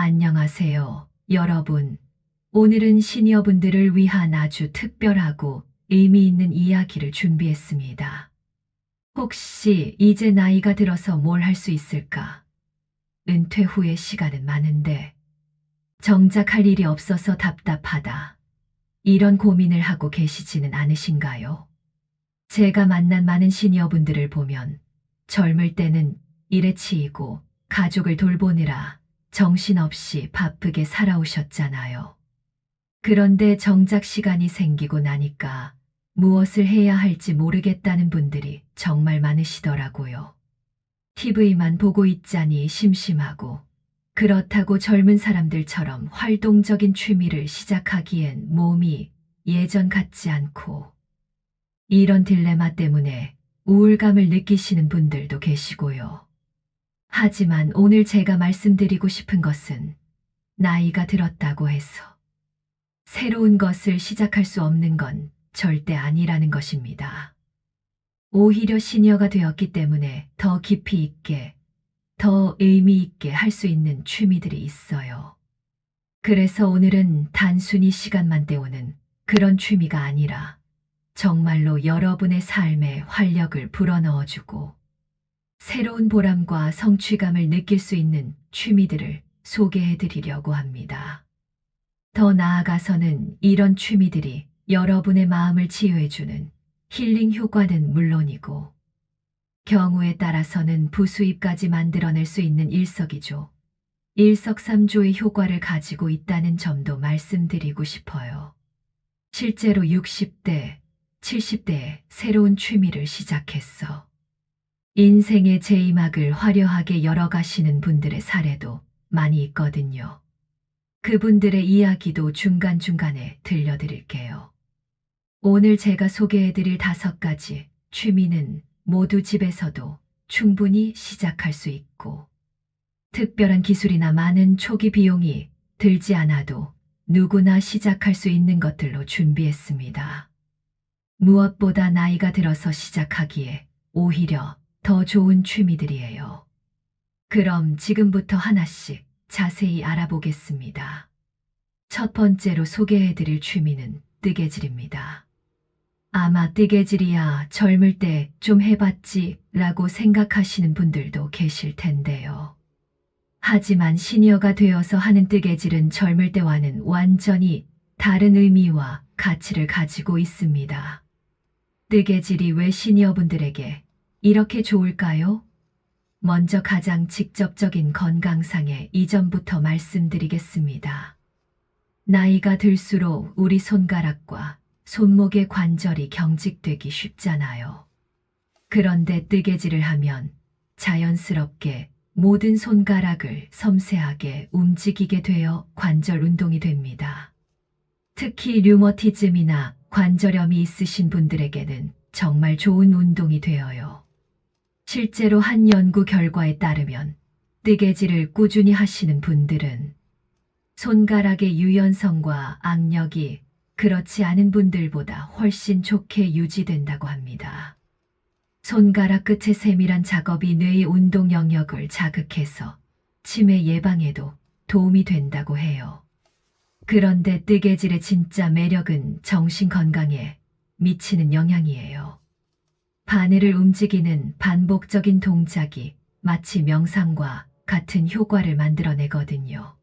안녕하세요, 여러분. 오늘은 시니어분들을 위한 아주 특별하고 의미 있는 이야기를 준비했습니다. 혹시 이제 나이가 들어서 뭘 할 수 있을까? 은퇴 후의 시간은 많은데 정작 할 일이 없어서 답답하다. 이런 고민을 하고 계시지는 않으신가요? 제가 만난 많은 시니어분들을 보면 젊을 때는 일에 치이고 가족을 돌보느라 정신없이 바쁘게 살아오셨잖아요. 그런데 정작 시간이 생기고 나니까 무엇을 해야 할지 모르겠다는 분들이 정말 많으시더라고요. TV만 보고 있자니 심심하고, 그렇다고 젊은 사람들처럼 활동적인 취미를 시작하기엔 몸이 예전 같지 않고, 이런 딜레마 때문에 우울감을 느끼시는 분들도 계시고요. 하지만 오늘 제가 말씀드리고 싶은 것은 나이가 들었다고 해서 새로운 것을 시작할 수 없는 건 절대 아니라는 것입니다. 오히려 시니어가 되었기 때문에 더 깊이 있게, 더 의미 있게 할 수 있는 취미들이 있어요. 그래서 오늘은 단순히 시간만 때우는 그런 취미가 아니라 정말로 여러분의 삶에 활력을 불어넣어주고 새로운 보람과 성취감을 느낄 수 있는 취미들을 소개해 드리려고 합니다. 더 나아가서는 이런 취미들이 여러분의 마음을 치유해주는 힐링 효과는 물론이고, 경우에 따라서는 부수입까지 만들어낼 수 있는 일석이조, 일석삼조의 효과를 가지고 있다는 점도 말씀드리고 싶어요. 실제로 60대, 70대에 새로운 취미를 시작했어. 인생의 제2막을 화려하게 열어가시는 분들의 사례도 많이 있거든요. 그분들의 이야기도 중간중간에 들려드릴게요. 오늘 제가 소개해드릴 5가지 취미는 모두 집에서도 충분히 시작할 수 있고, 특별한 기술이나 많은 초기 비용이 들지 않아도 누구나 시작할 수 있는 것들로 준비했습니다. 무엇보다 나이가 들어서 시작하기에 오히려 더 좋은 취미들이에요. 그럼 지금부터 하나씩 자세히 알아보겠습니다. 첫 번째로 소개해드릴 취미는 뜨개질입니다. 아마 뜨개질이야 젊을 때 좀 해봤지 라고 생각하시는 분들도 계실 텐데요. 하지만 시니어가 되어서 하는 뜨개질은 젊을 때와는 완전히 다른 의미와 가치를 가지고 있습니다. 뜨개질이 왜 시니어분들에게 이렇게 좋을까요? 먼저 가장 직접적인 건강상의 이점부터 말씀드리겠습니다. 나이가 들수록 우리 손가락과 손목의 관절이 경직되기 쉽잖아요. 그런데 뜨개질을 하면 자연스럽게 모든 손가락을 섬세하게 움직이게 되어 관절 운동이 됩니다. 특히 류머티즘이나 관절염이 있으신 분들에게는 정말 좋은 운동이 되어요. 실제로 한 연구 결과에 따르면 뜨개질을 꾸준히 하시는 분들은 손가락의 유연성과 악력이 그렇지 않은 분들보다 훨씬 좋게 유지된다고 합니다. 손가락 끝의 세밀한 작업이 뇌의 운동 영역을 자극해서 치매 예방에도 도움이 된다고 해요. 그런데 뜨개질의 진짜 매력은 정신 건강에 미치는 영향이에요. 바늘을 움직이는 반복적인 동작이 마치 명상과 같은 효과를 만들어내거든요.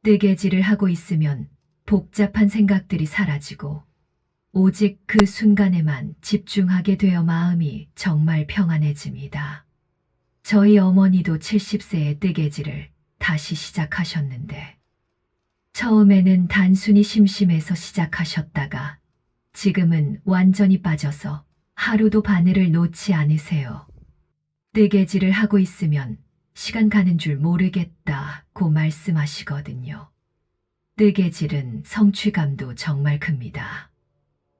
뜨개질을 하고 있으면 복잡한 생각들이 사라지고 오직 그 순간에만 집중하게 되어 마음이 정말 평안해집니다. 저희 어머니도 70세에 뜨개질을 다시 시작하셨는데, 처음에는 단순히 심심해서 시작하셨다가 지금은 완전히 빠져서 하루도 바늘을 놓지 않으세요. 뜨개질을 하고 있으면 시간 가는 줄 모르겠다고 말씀하시거든요. 뜨개질은 성취감도 정말 큽니다.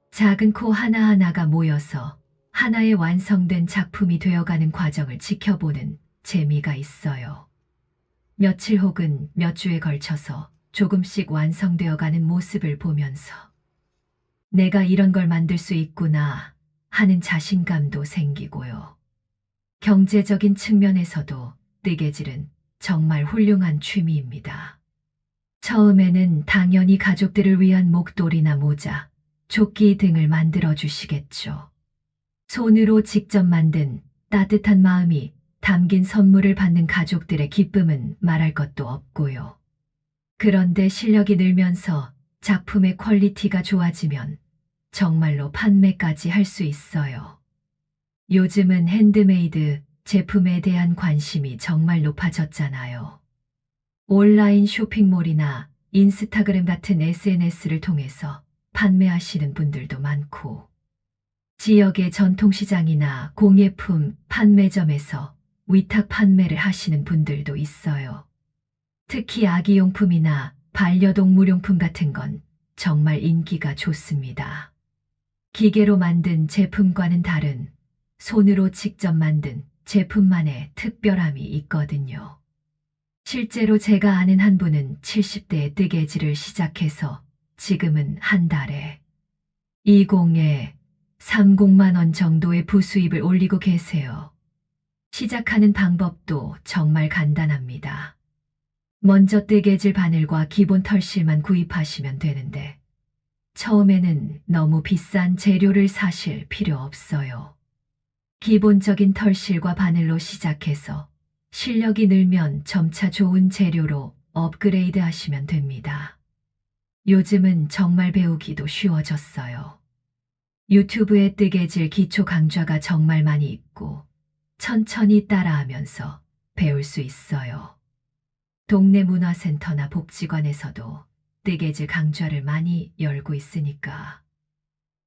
작은 코 하나하나가 모여서 하나의 완성된 작품이 되어가는 과정을 지켜보는 재미가 있어요. 며칠 혹은 몇 주에 걸쳐서 조금씩 완성되어가는 모습을 보면서 내가 이런 걸 만들 수 있구나 하는 자신감도 생기고요. 경제적인 측면에서도 뜨개질은 정말 훌륭한 취미입니다. 처음에는 당연히 가족들을 위한 목도리나 모자, 조끼 등을 만들어 주시겠죠. 손으로 직접 만든 따뜻한 마음이 담긴 선물을 받는 가족들의 기쁨은 말할 것도 없고요. 그런데 실력이 늘면서 작품의 퀄리티가 좋아지면 정말로 판매까지 할 수 있어요. 요즘은 핸드메이드 제품에 대한 관심이 정말 높아졌잖아요. 온라인 쇼핑몰이나 인스타그램 같은 SNS를 통해서 판매하시는 분들도 많고, 지역의 전통시장이나 공예품 판매점에서 위탁 판매를 하시는 분들도 있어요. 특히 아기용품이나 반려동물용품 같은 건 정말 인기가 좋습니다. 기계로 만든 제품과는 다른 손으로 직접 만든 제품만의 특별함이 있거든요. 실제로 제가 아는 한 분은 70대에 뜨개질을 시작해서 지금은 한 달에 20에 30만 원 정도의 부수입을 올리고 계세요. 시작하는 방법도 정말 간단합니다. 먼저 뜨개질 바늘과 기본 털실만 구입하시면 되는데, 처음에는 너무 비싼 재료를 사실 필요 없어요. 기본적인 털실과 바늘로 시작해서 실력이 늘면 점차 좋은 재료로 업그레이드 하시면 됩니다. 요즘은 정말 배우기도 쉬워졌어요. 유튜브에 뜨개질 기초 강좌가 정말 많이 있고 천천히 따라하면서 배울 수 있어요. 동네 문화센터나 복지관에서도 뜨개질 강좌를 많이 열고 있으니까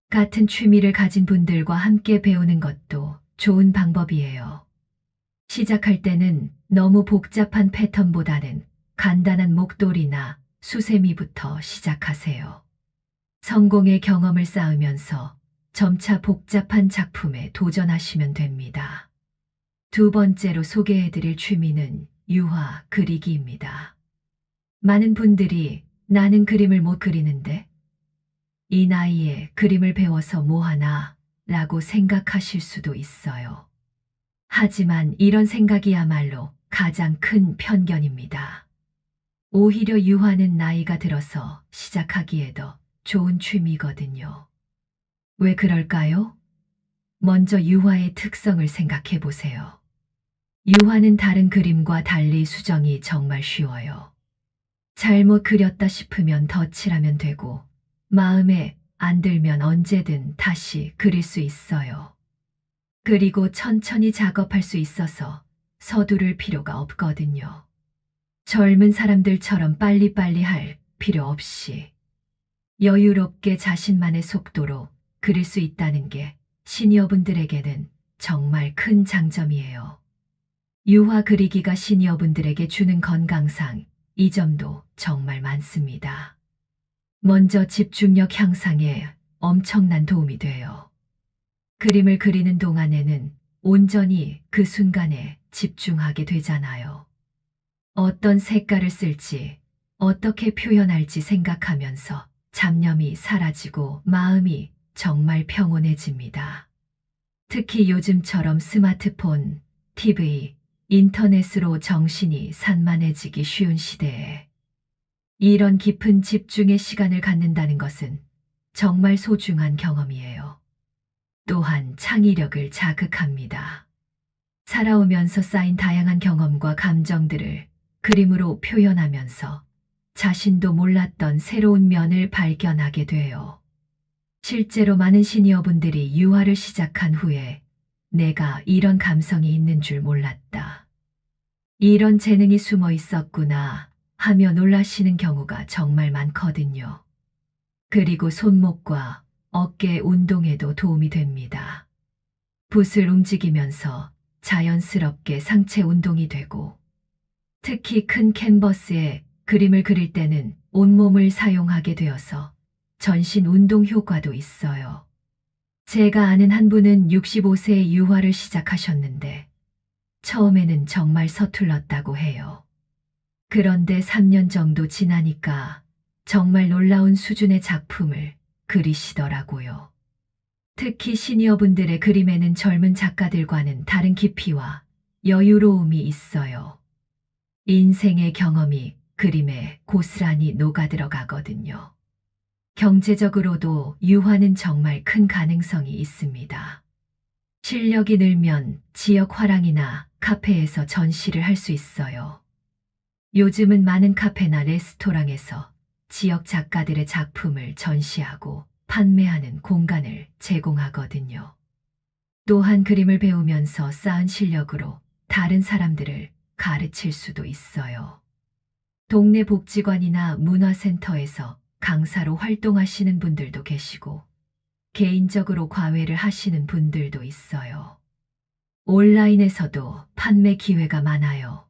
같은 취미를 가진 분들과 함께 배우는 것도 좋은 방법이에요. 시작할 때는 너무 복잡한 패턴보다는 간단한 목도리나 수세미부터 시작하세요. 성공의 경험을 쌓으면서 점차 복잡한 작품에 도전하시면 됩니다. 두 번째로 소개해드릴 취미는 유화 그리기입니다. 많은 분들이 나는 그림을 못 그리는데 이 나이에 그림을 배워서 뭐하나 라고 생각하실 수도 있어요. 하지만 이런 생각이야말로 가장 큰 편견입니다. 오히려 유화는 나이가 들어서 시작하기에 더 좋은 취미거든요. 왜 그럴까요? 먼저 유화의 특성을 생각해 보세요. 유화는 다른 그림과 달리 수정이 정말 쉬워요. 잘못 그렸다 싶으면 덧칠하면 되고, 마음에 안 들면 언제든 다시 그릴 수 있어요. 그리고 천천히 작업할 수 있어서 서두를 필요가 없거든요. 젊은 사람들처럼 빨리빨리 할 필요 없이 여유롭게 자신만의 속도로 그릴 수 있다는 게 시니어분들에게는 정말 큰 장점이에요. 유화 그리기가 시니어분들에게 주는 건강상 이 점도 정말 많습니다. 먼저 집중력 향상에 엄청난 도움이 돼요. 그림을 그리는 동안에는 온전히 그 순간에 집중하게 되잖아요. 어떤 색깔을 쓸지, 어떻게 표현할지 생각하면서 잡념이 사라지고 마음이 정말 평온해집니다. 특히 요즘처럼 스마트폰, TV, 인터넷으로 정신이 산만해지기 쉬운 시대에 이런 깊은 집중의 시간을 갖는다는 것은 정말 소중한 경험이에요. 또한 창의력을 자극합니다. 살아오면서 쌓인 다양한 경험과 감정들을 그림으로 표현하면서 자신도 몰랐던 새로운 면을 발견하게 돼요. 실제로 많은 시니어분들이 유화를 시작한 후에 내가 이런 감성이 있는 줄 몰랐다. 이런 재능이 숨어 있었구나 하며 놀라시는 경우가 정말 많거든요. 그리고 손목과 어깨 운동에도 도움이 됩니다. 붓을 움직이면서 자연스럽게 상체 운동이 되고, 특히 큰 캔버스에 그림을 그릴 때는 온몸을 사용하게 되어서 전신 운동 효과도 있어요. 제가 아는 한 분은 65세에 유화를 시작하셨는데 처음에는 정말 서툴렀다고 해요. 그런데 3년 정도 지나니까 정말 놀라운 수준의 작품을 그리시더라고요. 특히 시니어분들의 그림에는 젊은 작가들과는 다른 깊이와 여유로움이 있어요. 인생의 경험이 그림에 고스란히 녹아들어가거든요. 경제적으로도 유화는 정말 큰 가능성이 있습니다. 실력이 늘면 지역 화랑이나 카페에서 전시를 할 수 있어요. 요즘은 많은 카페나 레스토랑에서 지역 작가들의 작품을 전시하고 판매하는 공간을 제공하거든요. 또한 그림을 배우면서 쌓은 실력으로 다른 사람들을 가르칠 수도 있어요. 동네 복지관이나 문화센터에서 강사로 활동하시는 분들도 계시고, 개인적으로 과외를 하시는 분들도 있어요. 온라인에서도 판매 기회가 많아요.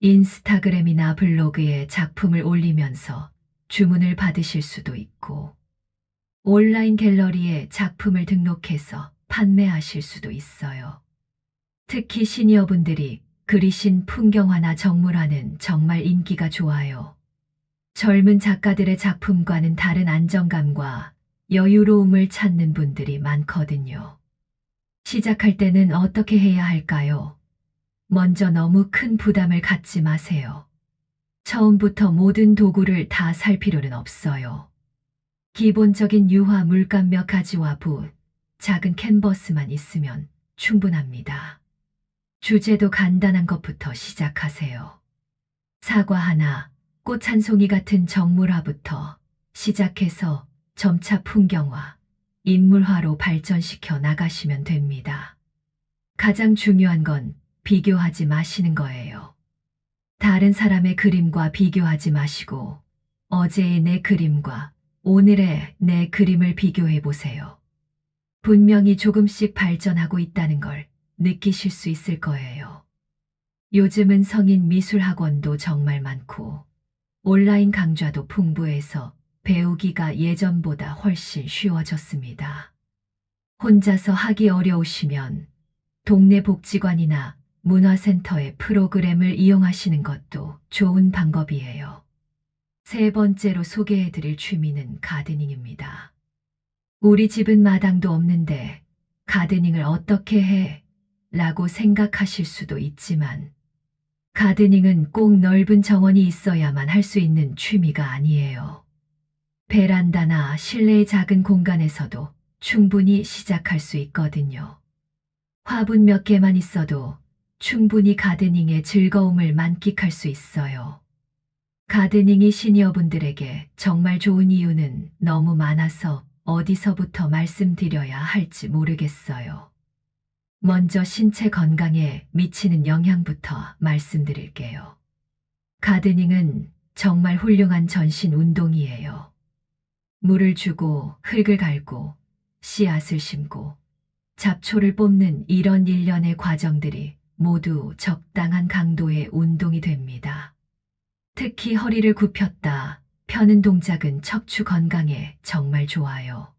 인스타그램이나 블로그에 작품을 올리면서 주문을 받으실 수도 있고, 온라인 갤러리에 작품을 등록해서 판매하실 수도 있어요. 특히 시니어분들이 그리신 풍경화나 정물화는 정말 인기가 좋아요. 젊은 작가들의 작품과는 다른 안정감과 여유로움을 찾는 분들이 많거든요. 시작할 때는 어떻게 해야 할까요? 먼저 너무 큰 부담을 갖지 마세요. 처음부터 모든 도구를 다 살 필요는 없어요. 기본적인 유화 물감 몇 가지와 붓, 작은 캔버스만 있으면 충분합니다. 주제도 간단한 것부터 시작하세요. 사과 하나, 꽃 한 송이 같은 정물화부터 시작해서 점차 풍경화, 인물화로 발전시켜 나가시면 됩니다. 가장 중요한 건 비교하지 마시는 거예요. 다른 사람의 그림과 비교하지 마시고 어제의 내 그림과 오늘의 내 그림을 비교해 보세요. 분명히 조금씩 발전하고 있다는 걸 느끼실 수 있을 거예요. 요즘은 성인 미술 학원도 정말 많고 온라인 강좌도 풍부해서 배우기가 예전보다 훨씬 쉬워졌습니다. 혼자서 하기 어려우시면 동네 복지관이나 문화센터의 프로그램을 이용하시는 것도 좋은 방법이에요. 세 번째로 소개해 드릴 취미는 가드닝입니다. 우리 집은 마당도 없는데 가드닝을 어떻게 해? 라고 생각하실 수도 있지만 가드닝은 꼭 넓은 정원이 있어야만 할 수 있는 취미가 아니에요. 베란다나 실내의 작은 공간에서도 충분히 시작할 수 있거든요. 화분 몇 개만 있어도 충분히 가드닝의 즐거움을 만끽할 수 있어요. 가드닝이 시니어분들에게 정말 좋은 이유는 너무 많아서 어디서부터 말씀드려야 할지 모르겠어요. 먼저 신체 건강에 미치는 영향부터 말씀드릴게요. 가드닝은 정말 훌륭한 전신 운동이에요. 물을 주고 흙을 갈고 씨앗을 심고 잡초를 뽑는 이런 일련의 과정들이 모두 적당한 강도의 운동이 됩니다. 특히 허리를 굽혔다 펴는 동작은 척추 건강에 정말 좋아요.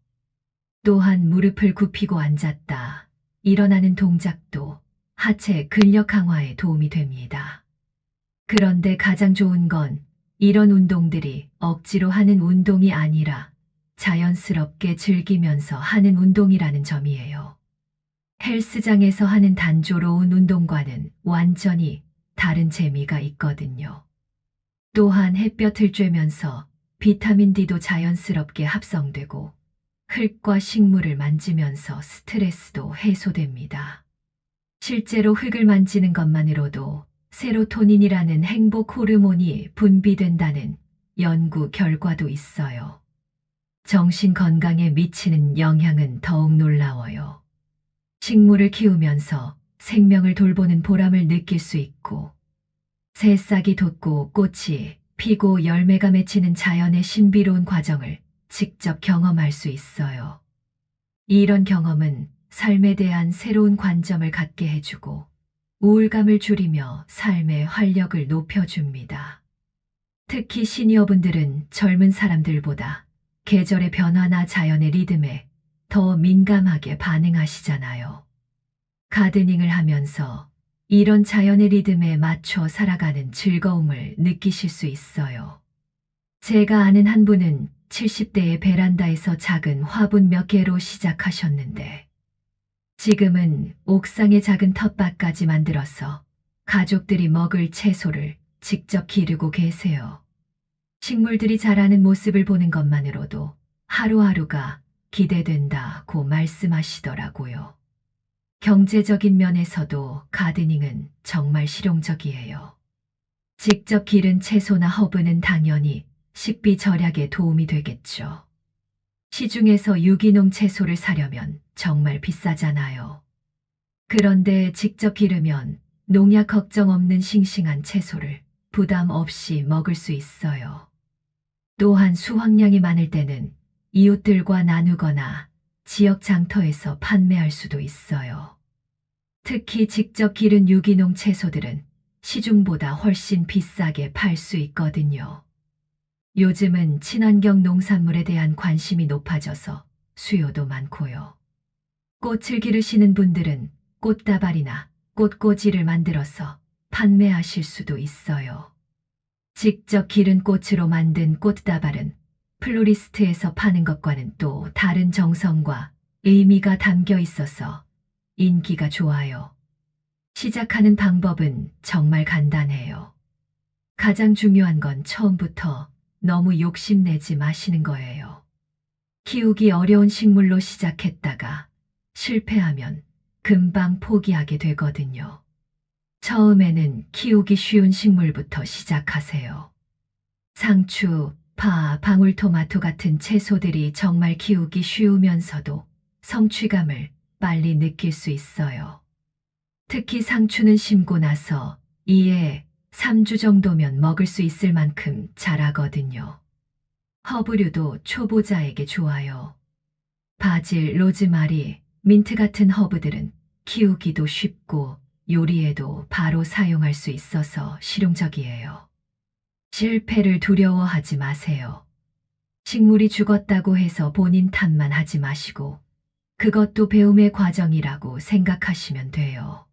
또한 무릎을 굽히고 앉았다 일어나는 동작도 하체 근력 강화에 도움이 됩니다. 그런데 가장 좋은 건 이런 운동들이 억지로 하는 운동이 아니라 자연스럽게 즐기면서 하는 운동이라는 점이에요. 헬스장에서 하는 단조로운 운동과는 완전히 다른 재미가 있거든요. 또한 햇볕을 쬐면서 비타민 D도 자연스럽게 합성되고 흙과 식물을 만지면서 스트레스도 해소됩니다. 실제로 흙을 만지는 것만으로도 세로토닌이라는 행복 호르몬이 분비된다는 연구 결과도 있어요. 정신 건강에 미치는 영향은 더욱 놀라워요. 식물을 키우면서 생명을 돌보는 보람을 느낄 수 있고, 새싹이 돋고 꽃이 피고 열매가 맺히는 자연의 신비로운 과정을 직접 경험할 수 있어요. 이런 경험은 삶에 대한 새로운 관점을 갖게 해주고 우울감을 줄이며 삶의 활력을 높여줍니다. 특히 시니어분들은 젊은 사람들보다 계절의 변화나 자연의 리듬에 더 민감하게 반응하시잖아요. 가드닝을 하면서 이런 자연의 리듬에 맞춰 살아가는 즐거움을 느끼실 수 있어요. 제가 아는 한 분은 70대의 베란다에서 작은 화분 몇 개로 시작하셨는데 지금은 옥상에 작은 텃밭까지 만들어서 가족들이 먹을 채소를 직접 기르고 계세요. 식물들이 자라는 모습을 보는 것만으로도 하루하루가 기대된다고 말씀하시더라고요. 경제적인 면에서도 가드닝은 정말 실용적이에요. 직접 기른 채소나 허브는 당연히 식비 절약에 도움이 되겠죠. 시중에서 유기농 채소를 사려면 정말 비싸잖아요. 그런데 직접 기르면 농약 걱정 없는 싱싱한 채소를 부담 없이 먹을 수 있어요. 또한 수확량이 많을 때는 이웃들과 나누거나 지역 장터에서 판매할 수도 있어요. 특히 직접 기른 유기농 채소들은 시중보다 훨씬 비싸게 팔 수 있거든요. 요즘은 친환경 농산물에 대한 관심이 높아져서 수요도 많고요. 꽃을 기르시는 분들은 꽃다발이나 꽃꽂이를 만들어서 판매하실 수도 있어요. 직접 기른 꽃으로 만든 꽃다발은 플로리스트에서 파는 것과는 또 다른 정성과 의미가 담겨 있어서 인기가 좋아요. 시작하는 방법은 정말 간단해요. 가장 중요한 건 처음부터 너무 욕심내지 마시는 거예요. 키우기 어려운 식물로 시작했다가 실패하면 금방 포기하게 되거든요. 처음에는 키우기 쉬운 식물부터 시작하세요. 상추, 파, 방울토마토 같은 채소들이 정말 키우기 쉬우면서도 성취감을 빨리 느낄 수 있어요. 특히 상추는 심고 나서 2에 3주 정도면 먹을 수 있을 만큼 자라거든요. 허브류도 초보자에게 좋아요. 바질, 로즈마리, 민트 같은 허브들은 키우기도 쉽고 요리에도 바로 사용할 수 있어서 실용적이에요. 실패를 두려워하지 마세요. 식물이 죽었다고 해서 본인 탓만 하지 마시고 그것도 배움의 과정이라고 생각하시면 돼요.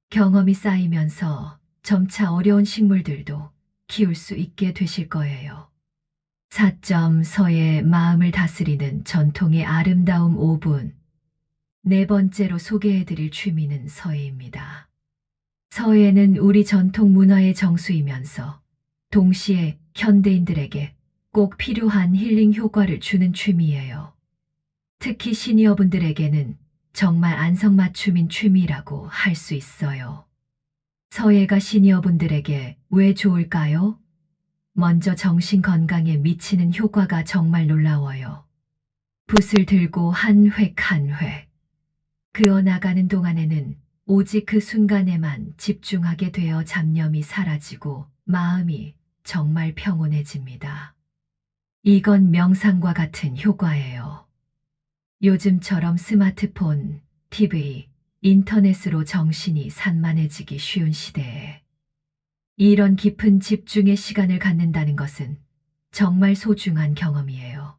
경험이 쌓이면서 점차 어려운 식물들도 키울 수 있게 되실 거예요. 4점 서의 마음을 다스리는 전통의 아름다움 5분. 네 번째로 소개해드릴 취미는 서예입니다. 서예는 우리 전통 문화의 정수이면서 동시에 현대인들에게 꼭 필요한 힐링 효과를 주는 취미예요. 특히 시니어분들에게는 정말 안성맞춤인 취미라고 할 수 있어요. 서예가 시니어분들에게 왜 좋을까요? 먼저 정신 건강에 미치는 효과가 정말 놀라워요. 붓을 들고 한 획 한 획 그어나가는 동안에는 오직 그 순간에만 집중하게 되어 잡념이 사라지고 마음이 정말 평온해집니다. 이건 명상과 같은 효과예요. 요즘처럼 스마트폰, TV, 인터넷으로 정신이 산만해지기 쉬운 시대에 이런 깊은 집중의 시간을 갖는다는 것은 정말 소중한 경험이에요.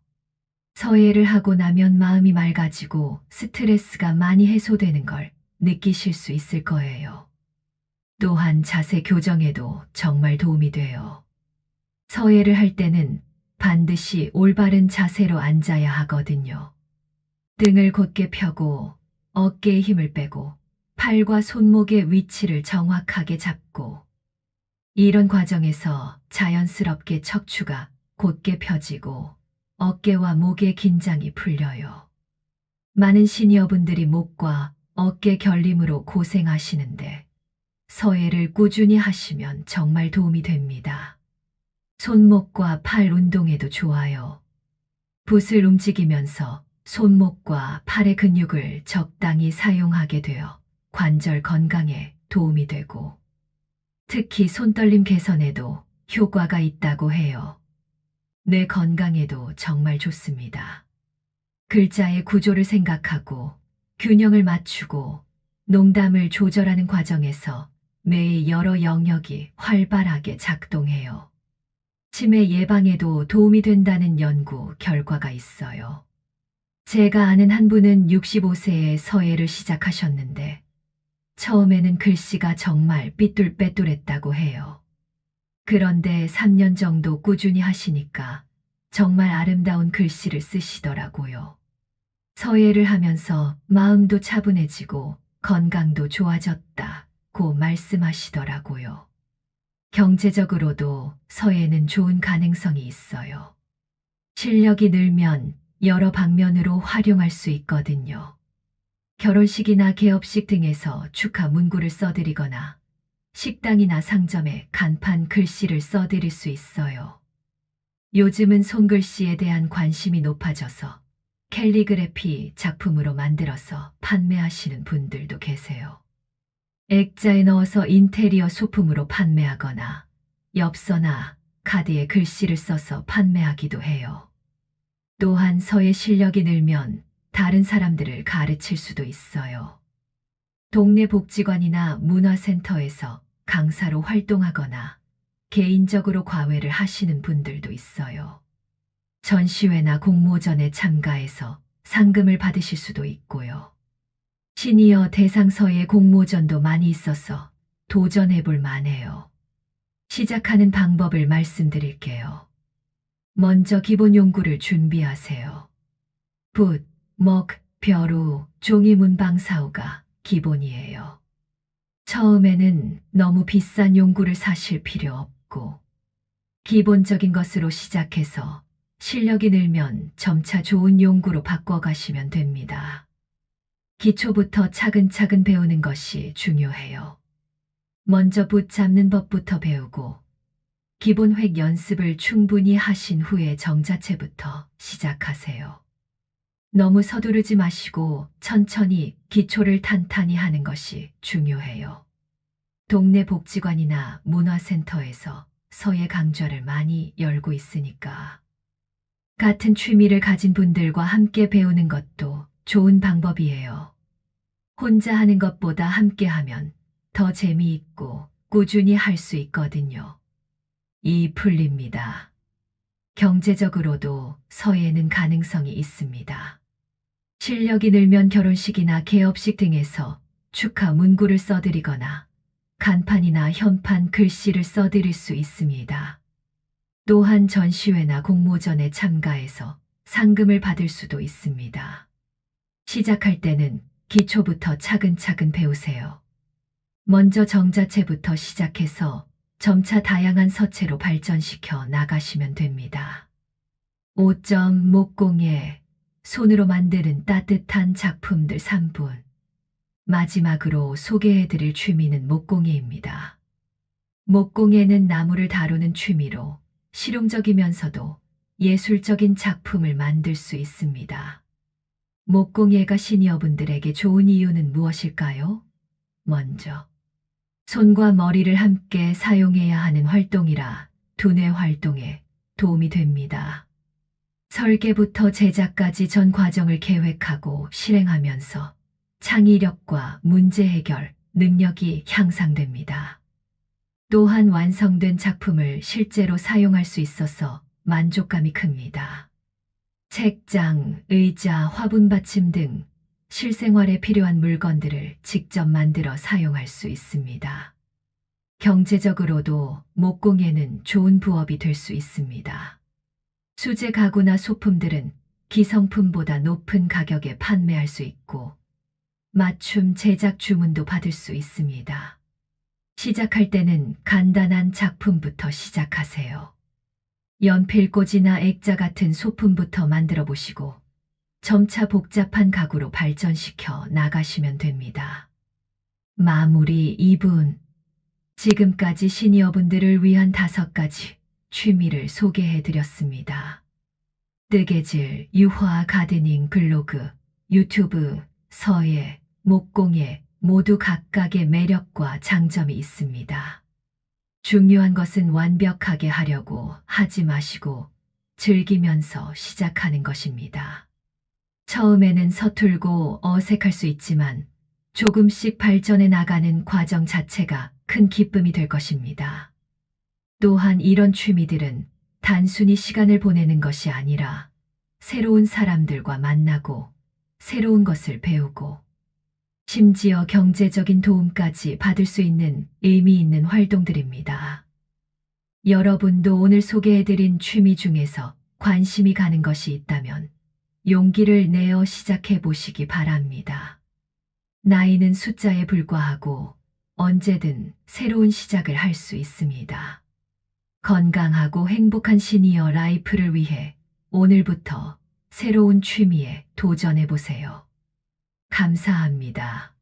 서예를 하고 나면 마음이 맑아지고 스트레스가 많이 해소되는 걸 느끼실 수 있을 거예요. 또한 자세 교정에도 정말 도움이 돼요. 서예를 할 때는 반드시 올바른 자세로 앉아야 하거든요. 등을 곧게 펴고 어깨에 힘을 빼고 팔과 손목의 위치를 정확하게 잡고 이런 과정에서 자연스럽게 척추가 곧게 펴지고 어깨와 목의 긴장이 풀려요. 많은 시니어분들이 목과 어깨 결림으로 고생하시는데 서예를 꾸준히 하시면 정말 도움이 됩니다. 손목과 팔 운동에도 좋아요. 붓을 움직이면서 손목과 팔의 근육을 적당히 사용하게 되어 관절 건강에 도움이 되고 특히 손떨림 개선에도 효과가 있다고 해요. 뇌 건강에도 정말 좋습니다. 글자의 구조를 생각하고 균형을 맞추고 농담을 조절하는 과정에서 뇌의 여러 영역이 활발하게 작동해요. 치매 예방에도 도움이 된다는 연구 결과가 있어요. 제가 아는 한 분은 65세에 서예를 시작하셨는데 처음에는 글씨가 정말 삐뚤빼뚤했다고 해요. 그런데 3년 정도 꾸준히 하시니까 정말 아름다운 글씨를 쓰시더라고요. 서예를 하면서 마음도 차분해지고 건강도 좋아졌다고 말씀하시더라고요. 경제적으로도 서예는 좋은 가능성이 있어요. 실력이 늘면 여러 방면으로 활용할 수 있거든요. 결혼식이나 개업식 등에서 축하 문구를 써드리거나 식당이나 상점에 간판 글씨를 써드릴 수 있어요. 요즘은 손글씨에 대한 관심이 높아져서 캘리그래피 작품으로 만들어서 판매하시는 분들도 계세요. 액자에 넣어서 인테리어 소품으로 판매하거나 엽서나 카드에 글씨를 써서 판매하기도 해요. 또한 서예 실력이 늘면 다른 사람들을 가르칠 수도 있어요. 동네 복지관이나 문화센터에서 강사로 활동하거나 개인적으로 과외를 하시는 분들도 있어요. 전시회나 공모전에 참가해서 상금을 받으실 수도 있고요. 시니어 대상서예 공모전도 많이 있어서 도전해 볼 만해요. 시작하는 방법을 말씀드릴게요. 먼저 기본 용구를 준비하세요. 붓, 먹, 벼루, 종이 문방사우가 기본이에요. 처음에는 너무 비싼 용구를 사실 필요 없고 기본적인 것으로 시작해서 실력이 늘면 점차 좋은 용구로 바꿔가시면 됩니다. 기초부터 차근차근 배우는 것이 중요해요. 먼저 붓 잡는 법부터 배우고 기본 획 연습을 충분히 하신 후에 정자체부터 시작하세요. 너무 서두르지 마시고 천천히 기초를 탄탄히 하는 것이 중요해요. 동네 복지관이나 문화센터에서 서예 강좌를 많이 열고 있으니까 같은 취미를 가진 분들과 함께 배우는 것도 좋은 방법이에요. 혼자 하는 것보다 함께 하면 더 재미있고 꾸준히 할 수 있거든요. 이 풀립니다. 경제적으로도 서예는 가능성이 있습니다. 실력이 늘면 결혼식이나 개업식 등에서 축하 문구를 써드리거나 간판이나 현판 글씨를 써드릴 수 있습니다. 또한 전시회나 공모전에 참가해서 상금을 받을 수도 있습니다. 시작할 때는 기초부터 차근차근 배우세요. 먼저 정자체부터 시작해서 점차 다양한 서체로 발전시켜 나가시면 됩니다. 5점 목공예, 손으로 만드는 따뜻한 작품들 3분. 마지막으로 소개해드릴 취미는 목공예입니다. 목공예는 나무를 다루는 취미로 실용적이면서도 예술적인 작품을 만들 수 있습니다. 목공예가 시니어분들에게 좋은 이유는 무엇일까요? 먼저, 손과 머리를 함께 사용해야 하는 활동이라 두뇌 활동에 도움이 됩니다. 설계부터 제작까지 전 과정을 계획하고 실행하면서 창의력과 문제 해결 능력이 향상됩니다. 또한 완성된 작품을 실제로 사용할 수 있어서 만족감이 큽니다. 책장, 의자, 화분 받침 등 실생활에 필요한 물건들을 직접 만들어 사용할 수 있습니다. 경제적으로도 목공예는 좋은 부업이 될 수 있습니다. 수제 가구나 소품들은 기성품보다 높은 가격에 판매할 수 있고 맞춤 제작 주문도 받을 수 있습니다. 시작할 때는 간단한 작품부터 시작하세요. 연필꽂이나 액자 같은 소품부터 만들어 보시고 점차 복잡한 가구로 발전시켜 나가시면 됩니다. 마무리 2분. 지금까지 시니어분들을 위한 5가지 취미를 소개해 드렸습니다. 뜨개질, 유화, 가드닝, 블로그, 유튜브, 서예, 목공예 모두 각각의 매력과 장점이 있습니다. 중요한 것은 완벽하게 하려고 하지 마시고 즐기면서 시작하는 것입니다. 처음에는 서툴고 어색할 수 있지만 조금씩 발전해 나가는 과정 자체가 큰 기쁨이 될 것입니다. 또한 이런 취미들은 단순히 시간을 보내는 것이 아니라 새로운 사람들과 만나고 새로운 것을 배우고 심지어 경제적인 도움까지 받을 수 있는 의미 있는 활동들입니다. 여러분도 오늘 소개해드린 취미 중에서 관심이 가는 것이 있다면 용기를 내어 시작해 보시기 바랍니다. 나이는 숫자에 불과하고 언제든 새로운 시작을 할 수 있습니다. 건강하고 행복한 시니어 라이프를 위해 오늘부터 새로운 취미에 도전해 보세요. 감사합니다.